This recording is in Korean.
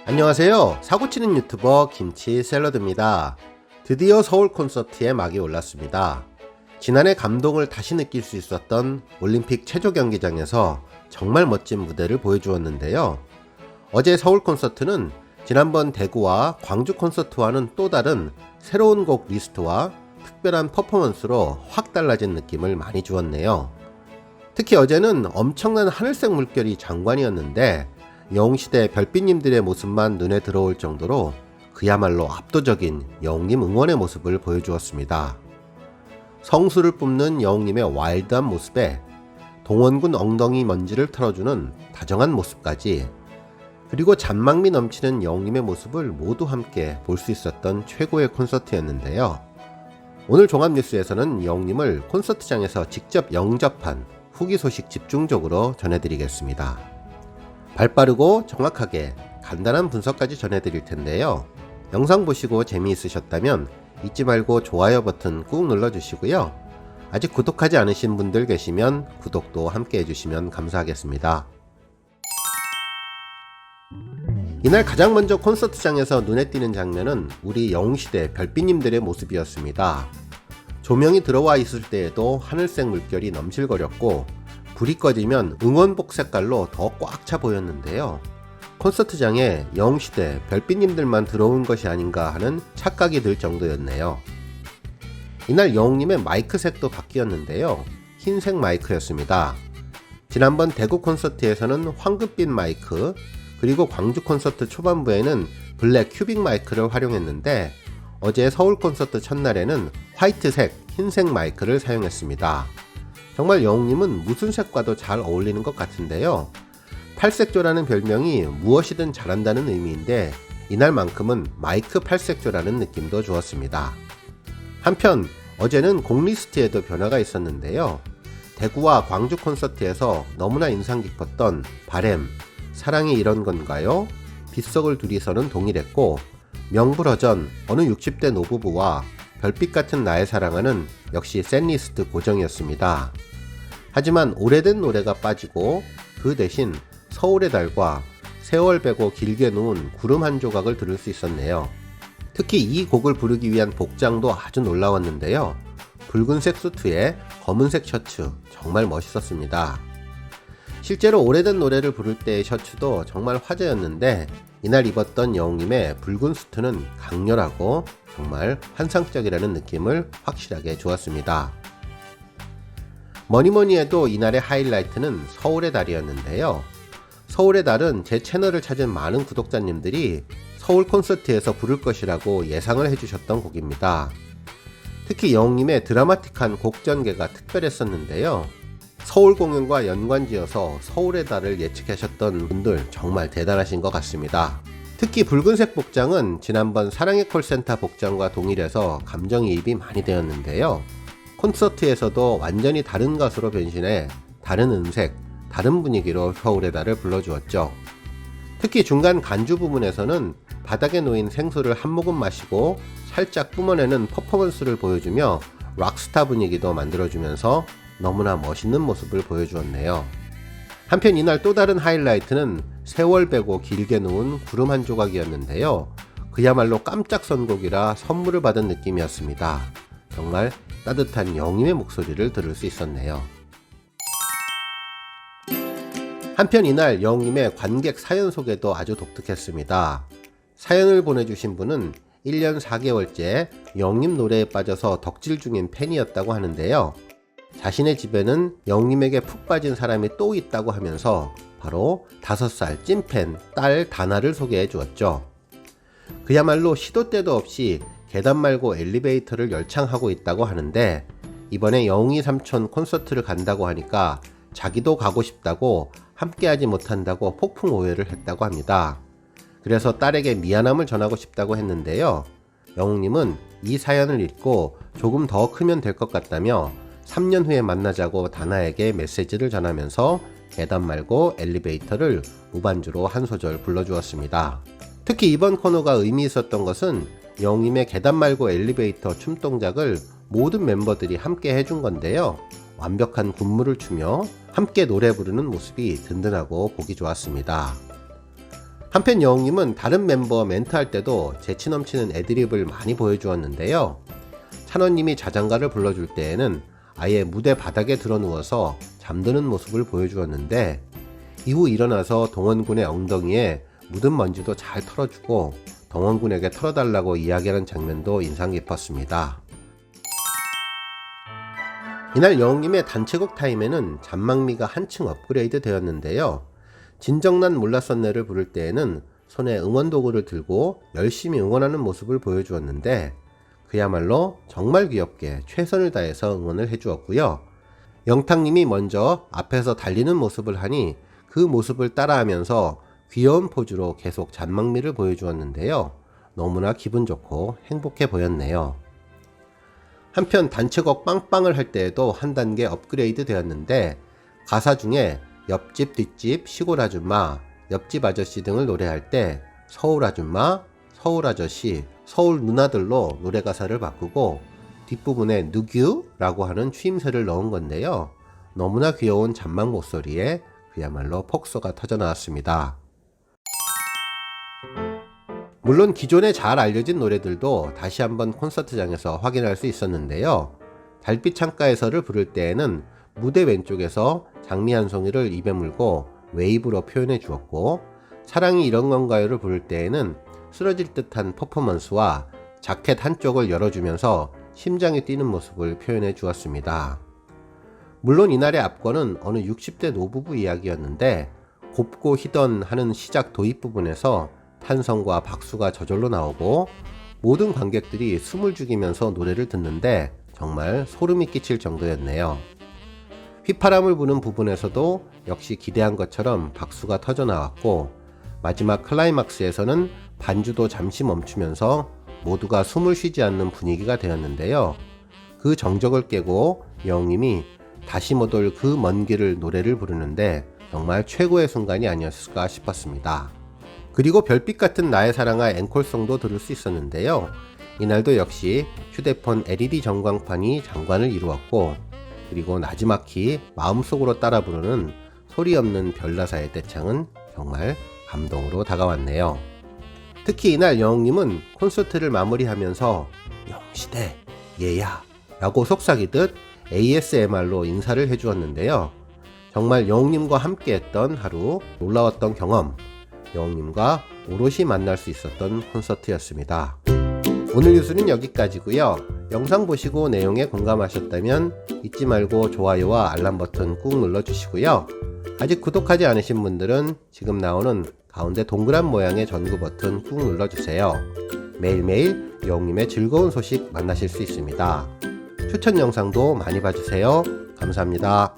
안녕하세요. 사고치는 유튜버 김치샐러드입니다. 드디어 서울 콘서트에 막이 올랐습니다. 지난해 감동을 다시 느낄 수 있었던 올림픽 체조 경기장에서 정말 멋진 무대를 보여주었는데요. 어제 서울 콘서트는 지난번 대구와 광주 콘서트와는 또 다른 새로운 곡 리스트와 특별한 퍼포먼스로 확 달라진 느낌을 많이 주었네요. 특히 어제는 엄청난 하늘색 물결이 장관이었는데 영웅시대 별빛님들의 모습만 눈에 들어올 정도로 그야말로 압도적인 영웅님 응원의 모습을 보여주었습니다. 성수를 뿜는 영웅님의 와일드한 모습에 동원군 엉덩이 먼지를 털어주는 다정한 모습까지, 그리고 잔망미 넘치는 영웅님의 모습을 모두 함께 볼 수 있었던 최고의 콘서트였는데요. 오늘 종합뉴스에서는 영웅님을 콘서트장에서 직접 영접한 후기 소식 집중적으로 전해드리겠습니다. 발빠르고 정확하게 간단한 분석까지 전해드릴 텐데요. 영상 보시고 재미있으셨다면 잊지 말고 좋아요 버튼 꾹 눌러주시고요. 아직 구독하지 않으신 분들 계시면 구독도 함께 해주시면 감사하겠습니다. 이날 가장 먼저 콘서트장에서 눈에 띄는 장면은 우리 영웅시대 별빛님들의 모습이었습니다. 조명이 들어와 있을 때에도 하늘색 물결이 넘실거렸고 불이 꺼지면 응원복 색깔로 더 꽉 차 보였는데요. 콘서트장에 영웅시대 별빛님들만 들어온 것이 아닌가 하는 착각이 들 정도였네요. 이날 영웅님의 마이크 색도 바뀌었는데요. 흰색 마이크였습니다. 지난번 대구 콘서트에서는 황금빛 마이크, 그리고 광주 콘서트 초반부에는 블랙 큐빅 마이크를 활용했는데 어제 서울 콘서트 첫날에는 화이트색, 흰색 마이크를 사용했습니다. 정말 영웅님은 무슨 색과도 잘 어울리는 것 같은데요. 팔색조라는 별명이 무엇이든 잘한다는 의미인데 이날만큼은 마이크 팔색조라는 느낌도 주었습니다. 한편 어제는 곡 리스트에도 변화가 있었는데요. 대구와 광주 콘서트에서 너무나 인상 깊었던 바램, 사랑이 이런 건가요? 빗속을 둘이서는 동일했고, 명불허전, 어느 60대 노부부와 별빛 같은 나의 사랑하는 역시 샌리스트 고정이었습니다. 하지만 오래된 노래가 빠지고 그 대신 서울의 달과 세월 베고 길게 누운 구름 한 조각을 들을 수 있었네요. 특히 이 곡을 부르기 위한 복장도 아주 놀라웠는데요. 붉은색 수트에 검은색 셔츠, 정말 멋있었습니다. 실제로 오래된 노래를 부를 때의 셔츠도 정말 화제였는데 이날 입었던 영웅님의 붉은 수트는 강렬하고 정말 환상적이라는 느낌을 확실하게 주었습니다. 뭐니뭐니 해도 이날의 하이라이트는 서울의 달이었는데요. 서울의 달은 제 채널을 찾은 많은 구독자님들이 서울 콘서트에서 부를 것이라고 예상을 해주셨던 곡입니다. 특히 영웅님의 드라마틱한 곡 전개가 특별했었는데요. 서울 공연과 연관지어서 서울의 달을 예측하셨던 분들 정말 대단하신 것 같습니다. 특히 붉은색 복장은 지난번 사랑의 콜센터 복장과 동일해서 감정이입이 많이 되었는데요. 콘서트에서도 완전히 다른 가수로 변신해 다른 음색, 다른 분위기로 서울의 달을 불러주었죠. 특히 중간 간주 부분에서는 바닥에 놓인 생수를 한 모금 마시고 살짝 뿜어내는 퍼포먼스를 보여주며 락스타 분위기도 만들어주면서 너무나 멋있는 모습을 보여주었네요. 한편 이날 또 다른 하이라이트는 세월 베고 길게 누운 구름 한 조각이었는데요. 그야말로 깜짝 선곡이라 선물을 받은 느낌이었습니다. 정말 따뜻한 영웅의 목소리를 들을 수 있었네요. 한편 이날 영웅님의 관객 사연 소개도 아주 독특했습니다. 사연을 보내주신 분은 1년 4개월째 영웅님 노래에 빠져서 덕질 중인 팬이었다고 하는데요. 자신의 집에는 영웅님에게 푹 빠진 사람이 또 있다고 하면서 바로 5살 찐팬 딸 다나를 소개해 주었죠. 그야말로 시도 때도 없이 계단 말고 엘리베이터를 열창하고 있다고 하는데 이번에 영웅이 삼촌 콘서트를 간다고 하니까 자기도 가고 싶다고 함께하지 못한다고 폭풍 오해를 했다고 합니다. 그래서 딸에게 미안함을 전하고 싶다고 했는데요. 영웅님은 이 사연을 읽고 조금 더 크면 될 것 같다며 3년 후에 만나자고 다나에게 메시지를 전하면서 계단 말고 엘리베이터를 무반주로 한 소절 불러주었습니다. 특히 이번 코너가 의미 있었던 것은 영웅님의 계단 말고 엘리베이터 춤 동작을 모든 멤버들이 함께 해준 건데요. 완벽한 군무를 추며 함께 노래 부르는 모습이 든든하고 보기 좋았습니다. 한편 여웅님은 다른 멤버 멘트할 때도 재치 넘치는 애드립을 많이 보여주었는데요. 찬원님이 자장가를 불러줄 때에는 아예 무대 바닥에 드러누워서 잠드는 모습을 보여주었는데, 이후 일어나서 동원군의 엉덩이에 묻은 먼지도 잘 털어주고 동원군에게 털어달라고 이야기하는 장면도 인상 깊었습니다. 이날 여웅님의 단체곡 타임에는 잔망미가 한층 업그레이드 되었는데요. 진정난 몰랐었네를 부를 때에는 손에 응원도구를 들고 열심히 응원하는 모습을 보여주었는데, 그야말로 정말 귀엽게 최선을 다해서 응원을 해주었고요. 영탁님이 먼저 앞에서 달리는 모습을 하니 그 모습을 따라하면서 귀여운 포즈로 계속 잔망미를 보여주었는데요. 너무나 기분 좋고 행복해 보였네요. 한편 단체곡 빵빵을 할 때에도 한 단계 업그레이드 되었는데, 가사 중에 옆집 뒷집 시골 아줌마 옆집 아저씨 등을 노래할 때 서울 아줌마 서울 아저씨 서울 누나들로 노래 가사를 바꾸고 뒷부분에 누규 라고 하는 추임새를 넣은 건데요. 너무나 귀여운 잔망 목소리에 그야말로 폭소가 터져 나왔습니다. 물론 기존에 잘 알려진 노래들도 다시 한번 콘서트장에서 확인할 수 있었는데요. 달빛 창가에서를 부를 때에는 무대 왼쪽에서 장미 한 송이를 입에 물고 웨이브로 표현해 주었고, 사랑이 이런 건가요를 부를 때에는 쓰러질 듯한 퍼포먼스와 자켓 한쪽을 열어주면서 심장이 뛰는 모습을 표현해 주었습니다. 물론 이날의 압권은 어느 60대 노부부 이야기였는데, 곱고 희던 하는 시작 도입 부분에서 탄성과 박수가 저절로 나오고 모든 관객들이 숨을 죽이면서 노래를 듣는데 정말 소름이 끼칠 정도였네요. 휘파람을 부는 부분에서도 역시 기대한 것처럼 박수가 터져 나왔고, 마지막 클라이막스에서는 반주도 잠시 멈추면서 모두가 숨을 쉬지 않는 분위기가 되었는데요. 그 정적을 깨고 여웅님이 다시 못 올 그 먼 길을 노래를 부르는데 정말 최고의 순간이 아니었을까 싶었습니다. 그리고 별빛 같은 나의 사랑아 앵콜송도 들을 수 있었는데요. 이날도 역시 휴대폰 LED 전광판이 장관을 이루었고, 그리고 나지막히 마음속으로 따라 부르는 소리 없는 별나사의 떼창은 정말 감동으로 다가왔네요. 특히 이날 여웅님은 콘서트를 마무리하면서 영시대 얘야 라고 속삭이듯 ASMR로 인사를 해주었는데요. 정말 여웅님과 함께했던 하루, 놀라웠던 경험, 여웅님과 오롯이 만날 수 있었던 콘서트였습니다. 오늘 뉴스는 여기까지고요. 영상 보시고 내용에 공감하셨다면 잊지 말고 좋아요와 알람 버튼 꾹 눌러주시고요. 아직 구독하지 않으신 분들은 지금 나오는 가운데 동그란 모양의 전구 버튼 꾹 눌러주세요. 매일매일 여웅님의 즐거운 소식 만나실 수 있습니다. 추천 영상도 많이 봐주세요. 감사합니다.